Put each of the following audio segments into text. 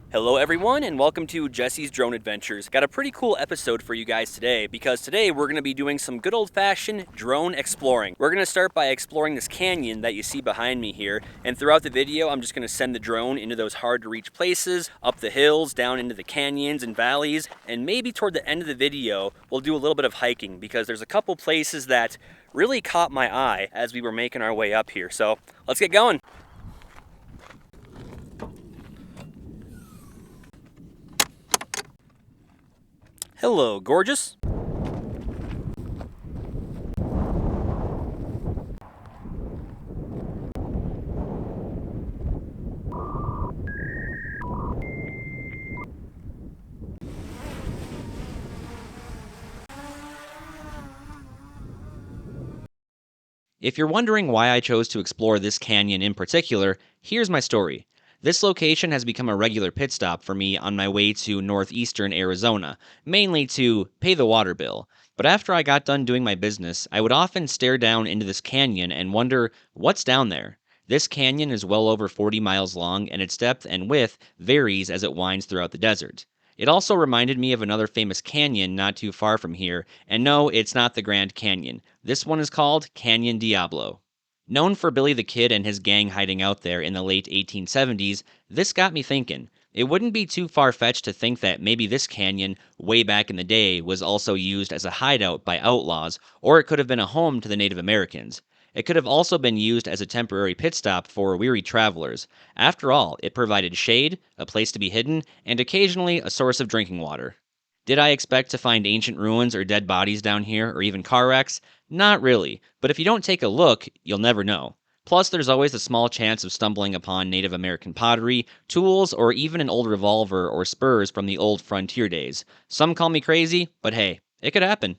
Hello everyone and welcome to Jesse's Drone Adventures. Got a pretty cool episode for you guys today because today we're going to be doing some good old-fashioned drone exploring. We're going to start by exploring this canyon that you see behind me here, and throughout the video I'm just going to send the drone into those hard to reach places, up the hills, down into the canyons and valleys, and maybe toward the end of the video we'll do a little bit of hiking because there's a couple places that really caught my eye as we were making our way up here. So let's get going. Hello, gorgeous. If you're wondering why I chose to explore this canyon in particular, here's my story. This location has become a regular pit stop for me on my way to northeastern Arizona, mainly to pay the water bill. But after I got done doing my business, I would often stare down into this canyon and wonder, what's down there? This canyon is well over 40 miles long, and its depth and width varies as it winds throughout the desert. It also reminded me of another famous canyon not too far from here, and no, it's not the Grand Canyon. This one is called Canyon Diablo. Known for Billy the Kid and his gang hiding out there in the late 1870s, this got me thinking. It wouldn't be too far-fetched to think that maybe this canyon, way back in the day, was also used as a hideout by outlaws, or it could have been a home to the Native Americans. It could have also been used as a temporary pit stop for weary travelers. After all, it provided shade, a place to be hidden, and occasionally a source of drinking water. Did I expect to find ancient ruins or dead bodies down here, or even car wrecks? Not really, but if you don't take a look, you'll never know. Plus, there's always a small chance of stumbling upon Native American pottery, tools, or even an old revolver or spurs from the old frontier days. Some call me crazy, but hey, it could happen.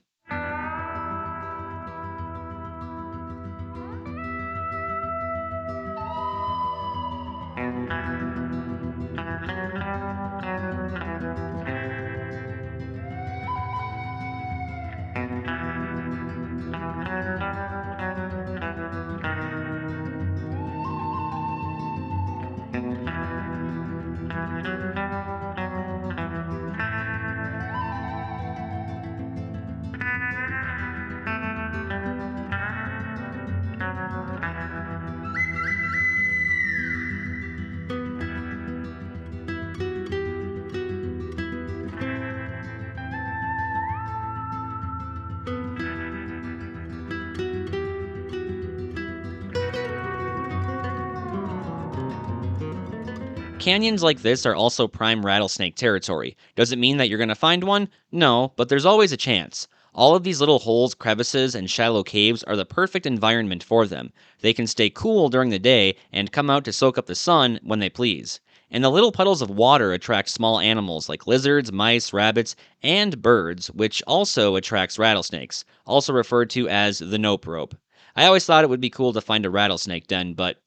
Canyons like this are also prime rattlesnake territory. Does it mean that you're going to find one? No, but there's always a chance. All of these little holes, crevices, and shallow caves are the perfect environment for them. They can stay cool during the day and come out to soak up the sun when they please. And the little puddles of water attract small animals like lizards, mice, rabbits, and birds, which also attracts rattlesnakes, also referred to as the nope rope. I always thought it would be cool to find a rattlesnake den, but,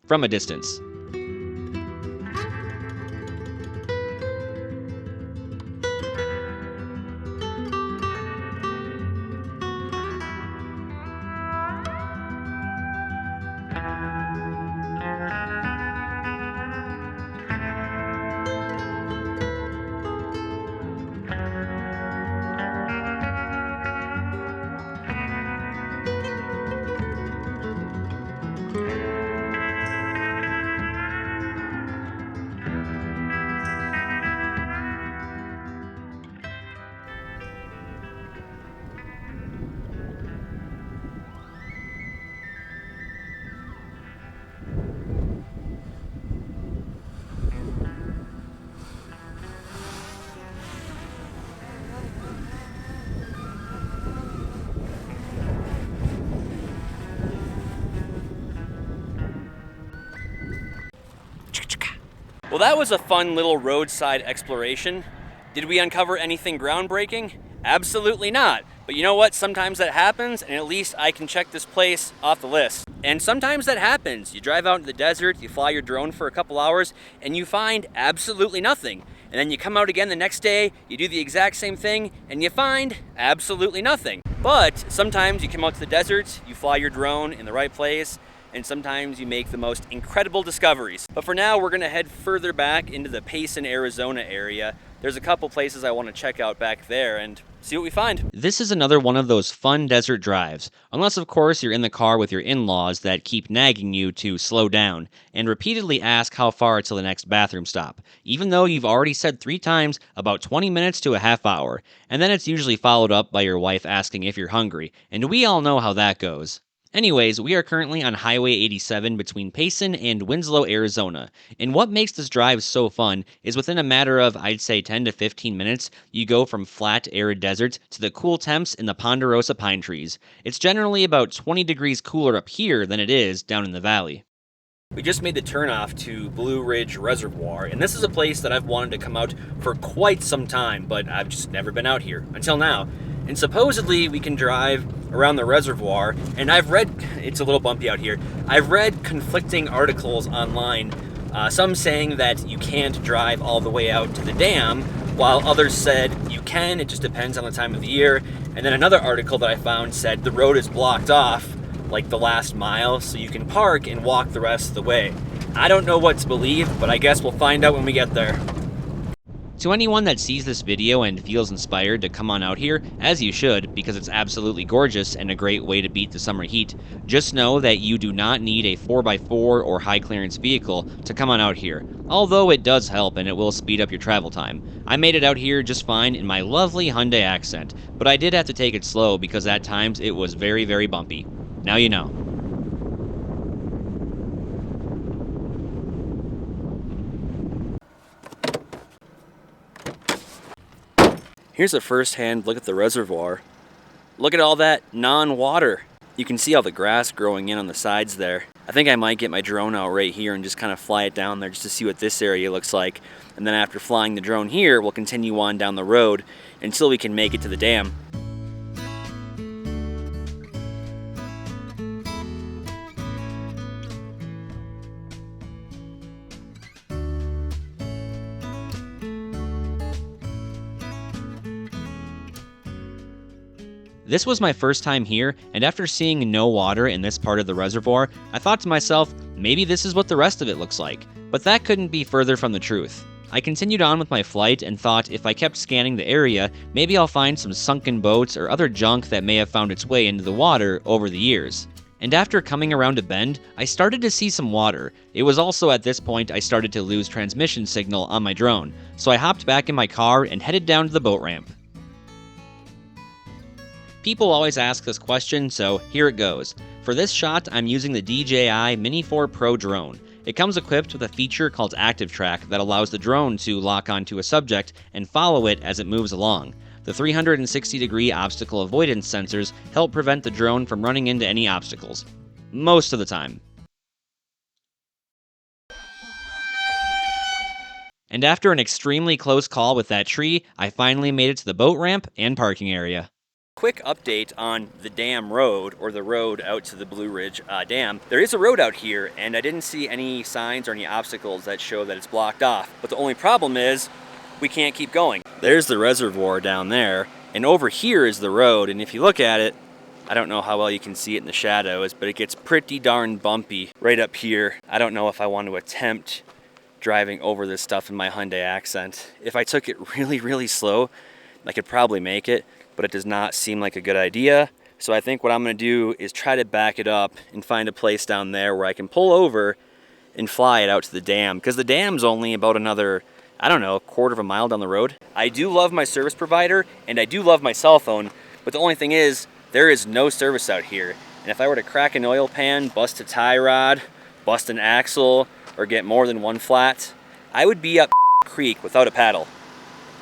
from a distance. Well, that was a fun little roadside exploration. Did we uncover anything groundbreaking? Absolutely not. But you know what? Sometimes that happens, and at least I can check this place off the list. And sometimes that happens. You drive out into the desert, you fly your drone for a couple hours, and you find absolutely nothing. And then you come out again the next day, you do the exact same thing, and you find absolutely nothing. But sometimes you come out to the desert, you fly your drone in the right place, and sometimes you make the most incredible discoveries. But for now, we're gonna head further back into the Payson, Arizona area. There's a couple places I want to check out back there and see what we find. This is another one of those fun desert drives, unless of course you're in the car with your in-laws that keep nagging you to slow down and repeatedly ask how far till the next bathroom stop, even though you've already said 3 times about 20 minutes to a half hour, and then it's usually followed up by your wife asking if you're hungry, and we all know how that goes. Anyways, we are currently on Highway 87 between Payson and Winslow, Arizona, and what makes this drive so fun is within a matter of, I'd say, 10 to 15 minutes, you go from flat, arid desert to the cool temps in the ponderosa pine trees. It's generally about 20 degrees cooler up here than it is down in the valley. We just made the turnoff to Blue Ridge Reservoir, and this is a place that I've wanted to come out for quite some time, but I've just never been out here, until now. And supposedly we can drive around the reservoir, and I've read, it's a little bumpy out here, I've read conflicting articles online, some saying that you can't drive all the way out to the dam, while others said you can, it just depends on the time of the year. And then another article that I found said the road is blocked off, like the last mile, so you can park and walk the rest of the way. I don't know what to believe, but I guess we'll find out when we get there. To anyone that sees this video and feels inspired to come on out here, as you should, because it's absolutely gorgeous and a great way to beat the summer heat, just know that you do not need a 4x4 or high clearance vehicle to come on out here, although it does help and it will speed up your travel time. I made it out here just fine in my lovely Hyundai Accent, but I did have to take it slow because at times it was very, very bumpy. Now you know. Here's a first-hand look at the reservoir. Look at all that non-water. You can see all the grass growing in on the sides there. I think I might get my drone out right here and just kind of fly it down there just to see what this area looks like. And then after flying the drone here, we'll continue on down the road until we can make it to the dam. This was my first time here, and after seeing no water in this part of the reservoir, I thought to myself, maybe this is what the rest of it looks like. But that couldn't be further from the truth. I continued on with my flight and thought if I kept scanning the area, maybe I'll find some sunken boats or other junk that may have found its way into the water over the years. And after coming around a bend, I started to see some water. It was also at this point I started to lose transmission signal on my drone, so I hopped back in my car and headed down to the boat ramp. People always ask this question, so here it goes. For this shot, I'm using the DJI Mini 4 Pro drone. It comes equipped with a feature called Active Track that allows the drone to lock onto a subject and follow it as it moves along. The 360-degree obstacle avoidance sensors help prevent the drone from running into any obstacles. Most of the time. And after an extremely close call with that tree, I finally made it to the boat ramp and parking area. Quick update on the dam road, or the road out to the Blue Ridge Dam. There is a road out here, and I didn't see any signs or any obstacles that show that it's blocked off. But the only problem is, we can't keep going. There's the reservoir down there, and over here is the road, and if you look at it, I don't know how well you can see it in the shadows, but it gets pretty darn bumpy right up here. I don't know if I want to attempt driving over this stuff in my Hyundai Accent. If I took it really, really slow, I could probably make it, but it does not seem like a good idea. So I think what I'm gonna do is try to back it up and find a place down there where I can pull over and fly it out to the dam, because the dam's only about another, I don't know, quarter of a mile down the road. I do love my service provider, and I do love my cell phone, but the only thing is, there is no service out here. And if I were to crack an oil pan, bust a tie rod, bust an axle, or get more than one flat, I would be up creek without a paddle.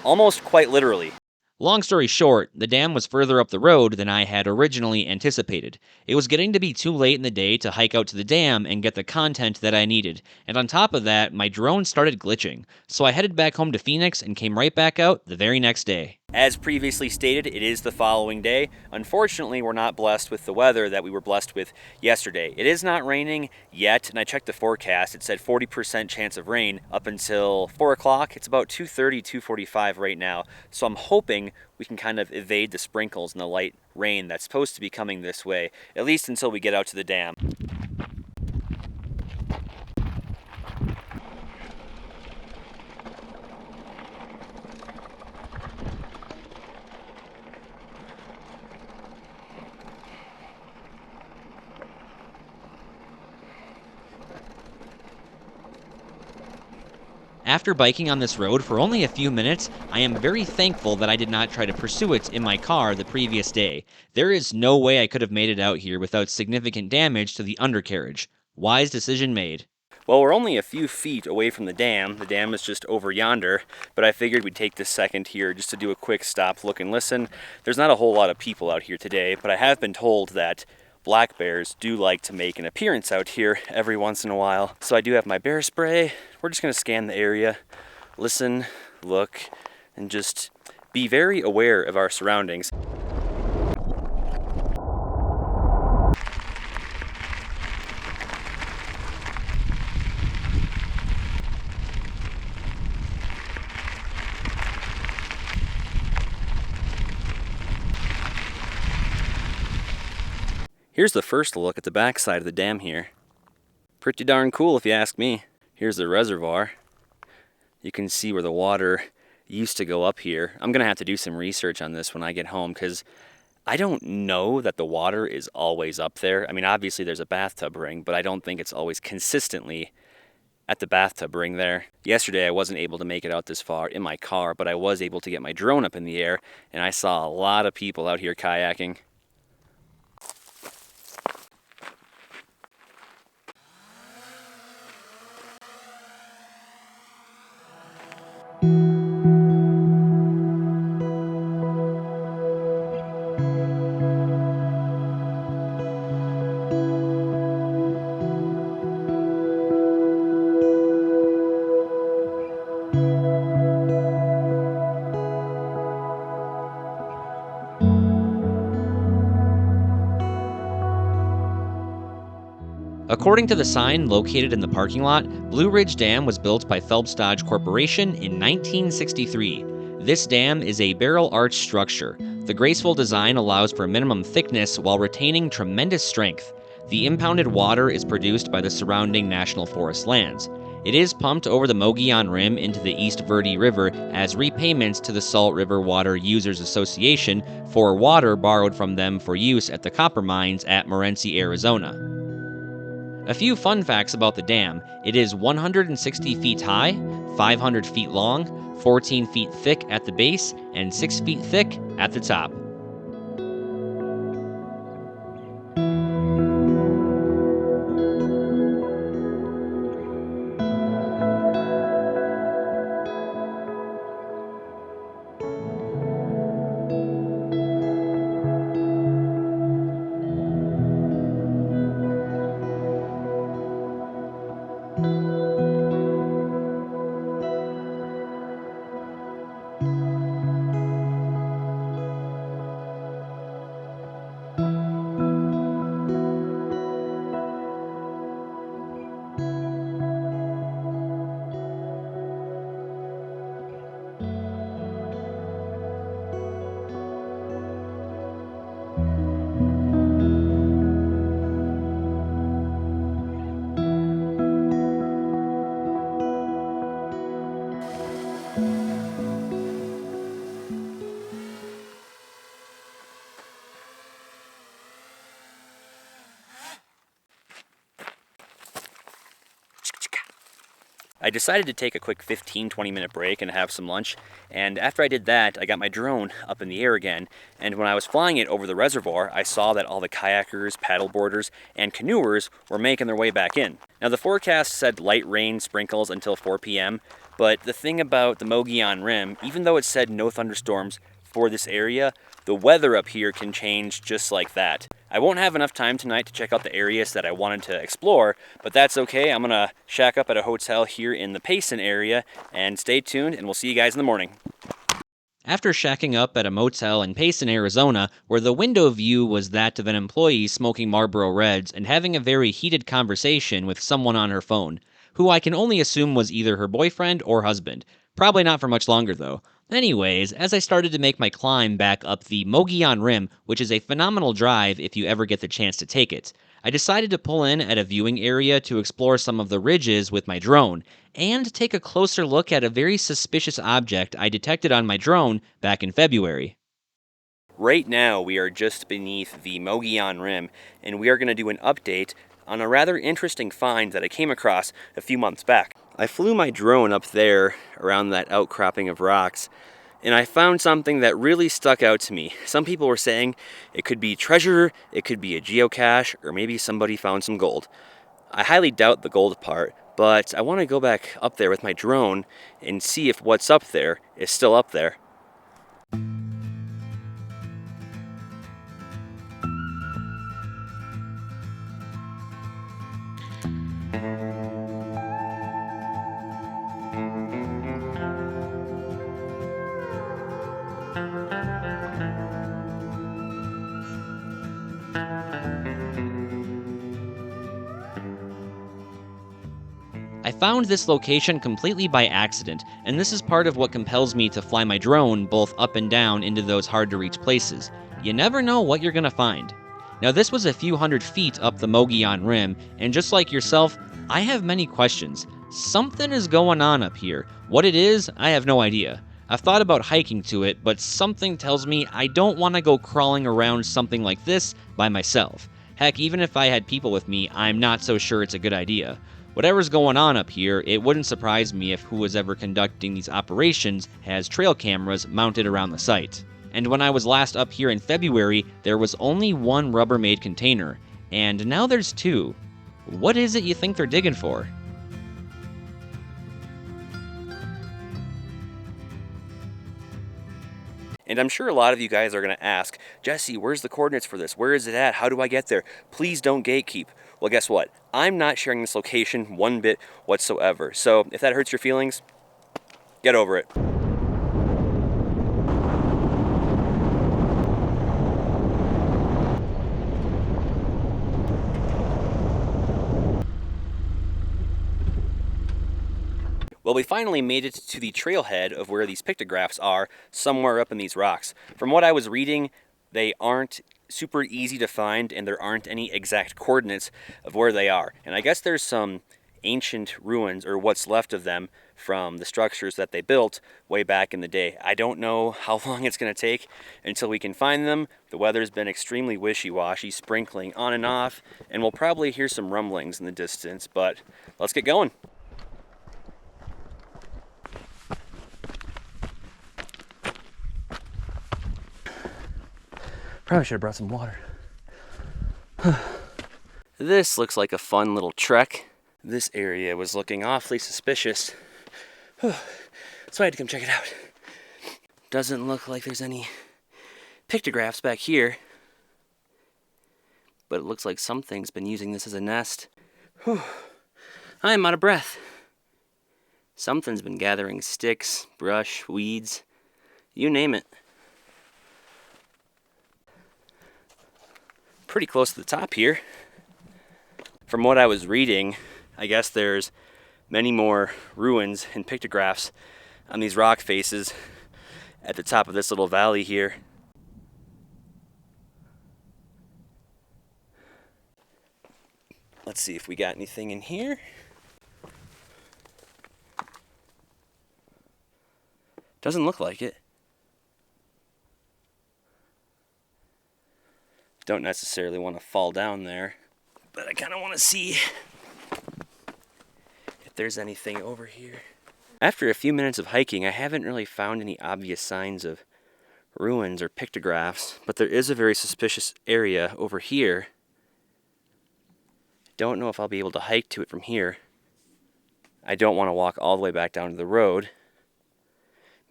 Almost quite literally. Long story short, the dam was further up the road than I had originally anticipated. It was getting to be too late in the day to hike out to the dam and get the content that I needed, and on top of that, my drone started glitching. So I headed back home to Phoenix and came right back out the very next day. As previously stated, it is the following day. Unfortunately, we're not blessed with the weather that we were blessed with yesterday. It is not raining yet, and I checked the forecast. It said 40% chance of rain up until 4 o'clock. It's about 2:30, 2:45 right now. So I'm hoping we can kind of evade the sprinkles and the light rain that's supposed to be coming this way, at least until we get out to the dam. After biking on this road for only a few minutes, I am very thankful that I did not try to pursue it in my car the previous day. There is no way I could have made it out here without significant damage to the undercarriage. Wise decision made. Well, we're only a few feet away from the dam. The dam is just over yonder, but I figured we'd take this second here just to do a quick stop, look, and listen. There's not a whole lot of people out here today, but I have been told that black bears do like to make an appearance out here every once in a while. So I do have my bear spray. We're just gonna scan the area, listen, look, and just be very aware of our surroundings. Here's the first look at the backside of the dam here. Pretty darn cool if you ask me. Here's the reservoir. You can see where the water used to go up here. I'm gonna have to do some research on this when I get home because I don't know that the water is always up there. I mean, obviously there's a bathtub ring, but I don't think it's always consistently at the bathtub ring there. Yesterday I wasn't able to make it out this far in my car, but I was able to get my drone up in the air and I saw a lot of people out here kayaking. According to the sign located in the parking lot, Blue Ridge Dam was built by Phelps Dodge Corporation in 1963. This dam is a barrel arch structure. The graceful design allows for minimum thickness while retaining tremendous strength. The impounded water is produced by the surrounding National Forest lands. It is pumped over the Mogollon Rim into the East Verde River as repayments to the Salt River Water Users Association for water borrowed from them for use at the copper mines at Morenci, Arizona. A few fun facts about the dam. It is 160 feet high, 500 feet long, 14 feet thick at the base, and 6 feet thick at the top. I decided to take a quick 15-20 minute break and have some lunch, and after I did that, I got my drone up in the air again, and when I was flying it over the reservoir, I saw that all the kayakers, paddleboarders, and canoers were making their way back in. Now the forecast said light rain sprinkles until 4 p.m., but the thing about the Mogollon Rim, even though it said no thunderstorms for this area, the weather up here can change just like that. I won't have enough time tonight to check out the areas that I wanted to explore, but that's okay. I'm gonna shack up at a hotel here in the Payson area, and stay tuned, and we'll see you guys in the morning. After shacking up at a motel in Payson, Arizona, where the window view was that of an employee smoking Marlboro Reds and having a very heated conversation with someone on her phone, who I can only assume was either her boyfriend or husband. Probably not for much longer, though. Anyways, as I started to make my climb back up the Mogollon Rim, which is a phenomenal drive if you ever get the chance to take it, I decided to pull in at a viewing area to explore some of the ridges with my drone, and take a closer look at a very suspicious object I detected on my drone back in February. Right now, we are just beneath the Mogollon Rim, and we are going to do an update on a rather interesting find that I came across a few months back. I flew my drone up there around that outcropping of rocks, and I found something that really stuck out to me. Some people were saying it could be treasure, it could be a geocache, or maybe somebody found some gold. I highly doubt the gold part, but I want to go back up there with my drone and see if what's up there is still up there. I found this location completely by accident, and this is part of what compels me to fly my drone both up and down into those hard-to-reach places. You never know what you're gonna find. Now, this was a few hundred feet up the Mogollon Rim, and just like yourself, I have many questions. Something is going on up here. What it is, I have no idea. I've thought about hiking to it, but something tells me I don't want to go crawling around something like this by myself. Heck, even if I had people with me, I'm not so sure it's a good idea. Whatever's going on up here, it wouldn't surprise me if who was ever conducting these operations has trail cameras mounted around the site. And when I was last up here in February, there was only one Rubbermaid container, and now there's two. What is it you think they're digging for? And I'm sure a lot of you guys are going to ask, Jesse, where's the coordinates for this? Where is it at? How do I get there? Please don't gatekeep. Well, guess what? I'm not sharing this location one bit whatsoever. So if that hurts your feelings, get over it. Well, we finally made it to the trailhead of where these pictographs are, somewhere up in these rocks. From what I was reading, they aren't super easy to find, and there aren't any exact coordinates of where they are. And I guess there's some ancient ruins, or what's left of them, from the structures that they built way back in the day. I don't know how long it's going to take until we can find them. The weather's been extremely wishy-washy, sprinkling on and off, and we'll probably hear some rumblings in the distance, but let's get going. Probably should have brought some water. This looks like a fun little trek. This area was looking awfully suspicious. So I had to come check it out. Doesn't look like there's any pictographs back here. But it looks like something's been using this as a nest. I'm out of breath. Something's been gathering sticks, brush, weeds, you name it. Pretty close to the top here. From what I was reading, I guess there's many more ruins and pictographs on these rock faces at the top of this little valley here. Let's see if we got anything in here. Doesn't look like it. Don't necessarily want to fall down there, but I kind of want to see if there's anything over here. After a few minutes of hiking, I haven't really found any obvious signs of ruins or pictographs, but there is a very suspicious area over here. Don't know if I'll be able to hike to it from here. I don't want to walk all the way back down to the road.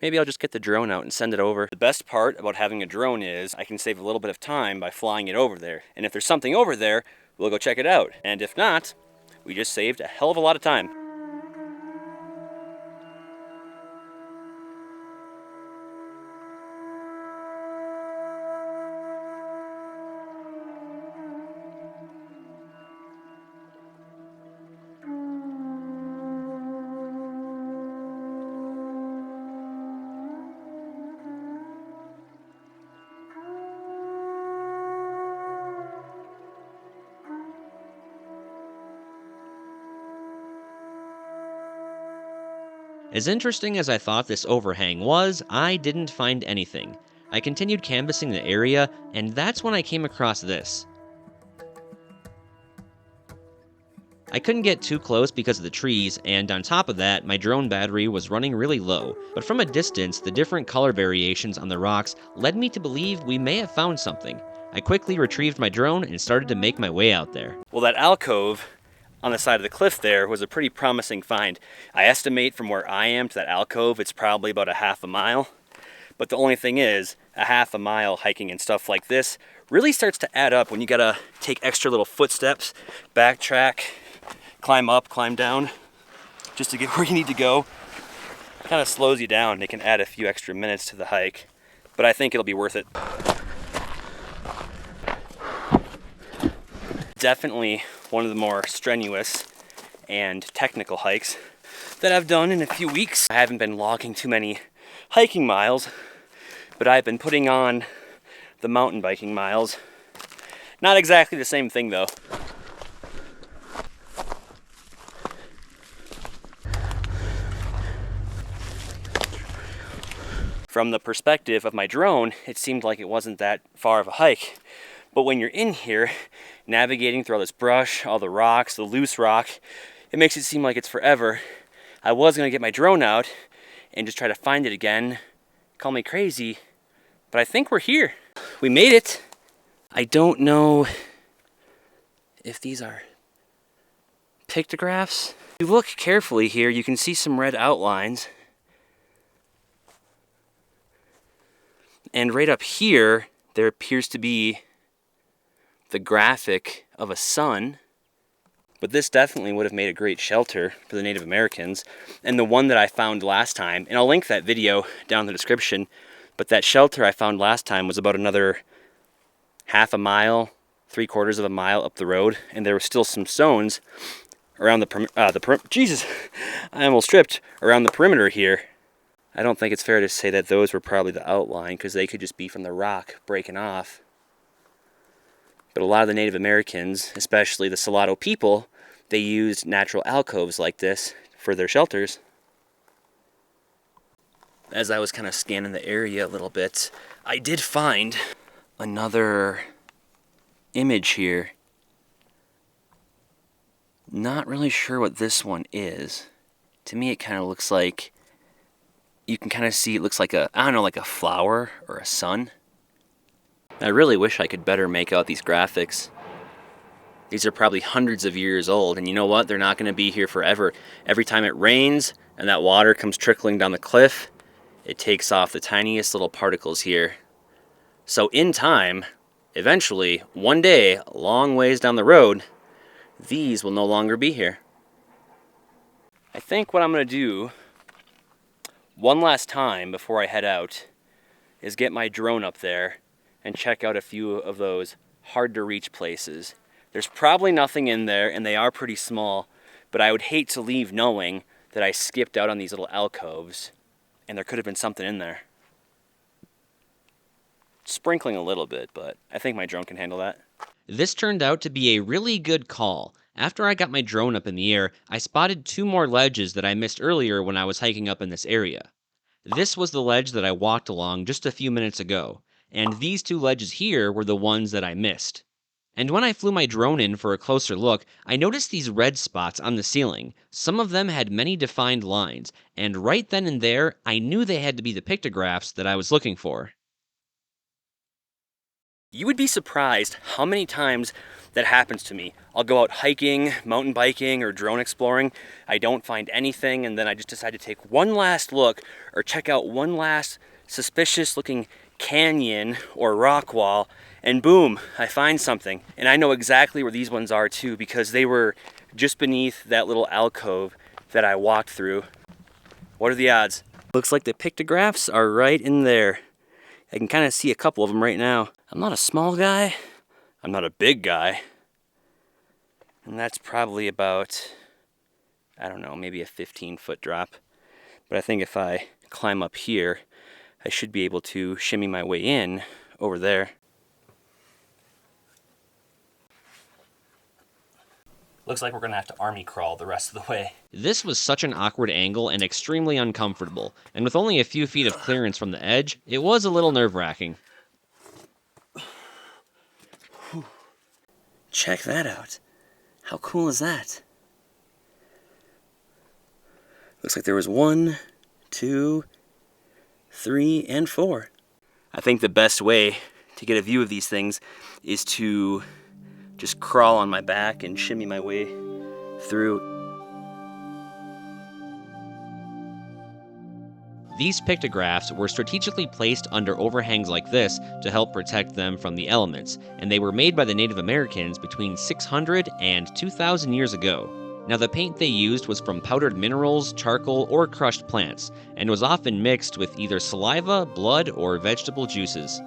Maybe I'll just get the drone out and send it over. The best part about having a drone is I can save a little bit of time by flying it over there. And if there's something over there, we'll go check it out. And if not, we just saved a hell of a lot of time. As interesting as I thought this overhang was, I didn't find anything. I continued canvassing the area, and that's when I came across this. I couldn't get too close because of the trees, and on top of that, my drone battery was running really low. But from a distance, the different color variations on the rocks led me to believe we may have found something. I quickly retrieved my drone and started to make my way out there. Well, that alcove on the side of the cliff there was a pretty promising find. I estimate from where I am to that alcove, it's probably about a half a mile. But the only thing is, a half a mile hiking and stuff like this really starts to add up when you gotta take extra little footsteps, backtrack, climb up, climb down, just to get where you need to go. It kind of slows you down. It can add a few extra minutes to the hike, but I think it'll be worth it. Definitely one of the more strenuous and technical hikes that I've done in a few weeks. I haven't been logging too many hiking miles, but I've been putting on the mountain biking miles. Not exactly the same thing though. From the perspective of my drone, it seemed like it wasn't that far of a hike. But when you're in here, navigating through all this brush, all the rocks, the loose rock, it makes it seem like it's forever. I was gonna get my drone out and just try to find it again. Call me crazy, but I think we're here. We made it. I don't know if these are pictographs. If you look carefully here, you can see some red outlines. And right up here, there appears to be the graphic of a sun. But this definitely would have made a great shelter for the Native Americans. And the one that I found last time, and I'll link that video down in the description, but that shelter I found last time was about another half a mile, 3/4 of a mile up the road, and there were still some stones around Jesus, I almost tripped, around the perimeter here. I don't think it's fair to say that those were probably the outline, because they could just be from the rock breaking off. But a lot of the Native Americans, especially the Salado people, they used natural alcoves like this for their shelters. As I was kind of scanning the area a little bit, I did find another image here. Not really sure what this one is. To me, it kind of looks like, you can kind of see it looks like a, I don't know, like a flower or a sun. I really wish I could better make out these graphics. These are probably hundreds of years old, and you know what? They're not going to be here forever. Every time it rains and that water comes trickling down the cliff, it takes off the tiniest little particles here. So in time, eventually, one day, a long ways down the road, these will no longer be here. I think what I'm going to do one last time before I head out is get my drone up there and check out a few of those hard to reach places. There's probably nothing in there, and they are pretty small, but I would hate to leave knowing that I skipped out on these little alcoves and there could have been something in there. Sprinkling a little bit, but I think my drone can handle that. This turned out to be a really good call. After I got my drone up in the air, I spotted 2 more ledges that I missed earlier when I was hiking up in this area. This was the ledge that I walked along just a few minutes ago, and these 2 ledges here were the ones that I missed. And when I flew my drone in for a closer look, I noticed these red spots on the ceiling. Some of them had many defined lines, and right then and there, I knew they had to be the pictographs that I was looking for. You would be surprised how many times that happens to me. I'll go out hiking, mountain biking, or drone exploring. I don't find anything, and then I just decide to take one last look or check out one last suspicious looking canyon or rock wall, and boom, I find something. And I know exactly where these ones are too, because they were just beneath that little alcove that I walked through. What are the odds? Looks like the pictographs are right in there. I can kind of see a couple of them right now. I'm not a small guy. I'm not a big guy. And that's probably about, I don't know, maybe a 15-foot drop. But I think if I climb up here, I should be able to shimmy my way in over there. Looks like we're gonna have to army crawl the rest of the way. This was such an awkward angle and extremely uncomfortable, and with only a few feet of clearance from the edge, it was a little nerve-wracking. Check that out. How cool is that? Looks like there was 1, 2, 3, and 4. I think the best way to get a view of these things is to just crawl on my back and shimmy my way through. These pictographs were strategically placed under overhangs like this to help protect them from the elements, and they were made by the Native Americans between 600 and 2,000 years ago. Now, the paint they used was from powdered minerals, charcoal, or crushed plants, and was often mixed with either saliva, blood, or vegetable juices.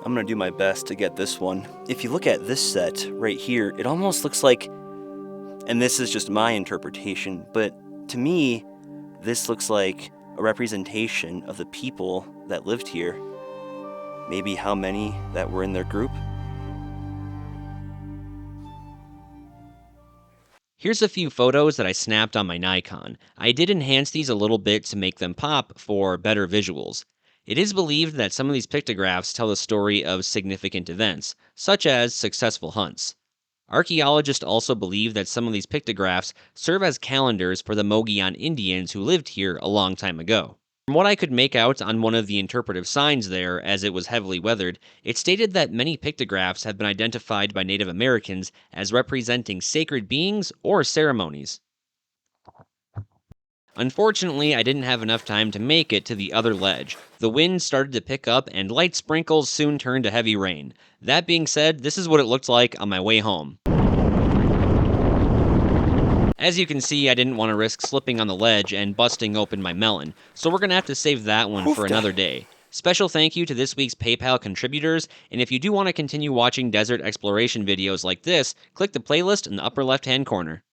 I'm gonna do my best to get this one. If you look at this set right here, it almost looks like, and this is just my interpretation, but to me, this looks like a representation of the people that lived here. Maybe how many that were in their group. Here's a few photos that I snapped on my Nikon. I did enhance these a little bit to make them pop for better visuals. It is believed that some of these pictographs tell the story of significant events, such as successful hunts. Archaeologists also believe that some of these pictographs serve as calendars for the Mogollon Indians who lived here a long time ago. From what I could make out on one of the interpretive signs there, as it was heavily weathered, it stated that many pictographs have been identified by Native Americans as representing sacred beings or ceremonies. Unfortunately, I didn't have enough time to make it to the other ledge. The wind started to pick up and light sprinkles soon turned to heavy rain. That being said, this is what it looked like on my way home. As you can see, I didn't want to risk slipping on the ledge and busting open my melon, so we're going to have to save that one for another day. Special thank you to this week's PayPal contributors, and if you do want to continue watching desert exploration videos like this, click the playlist in the upper left-hand corner.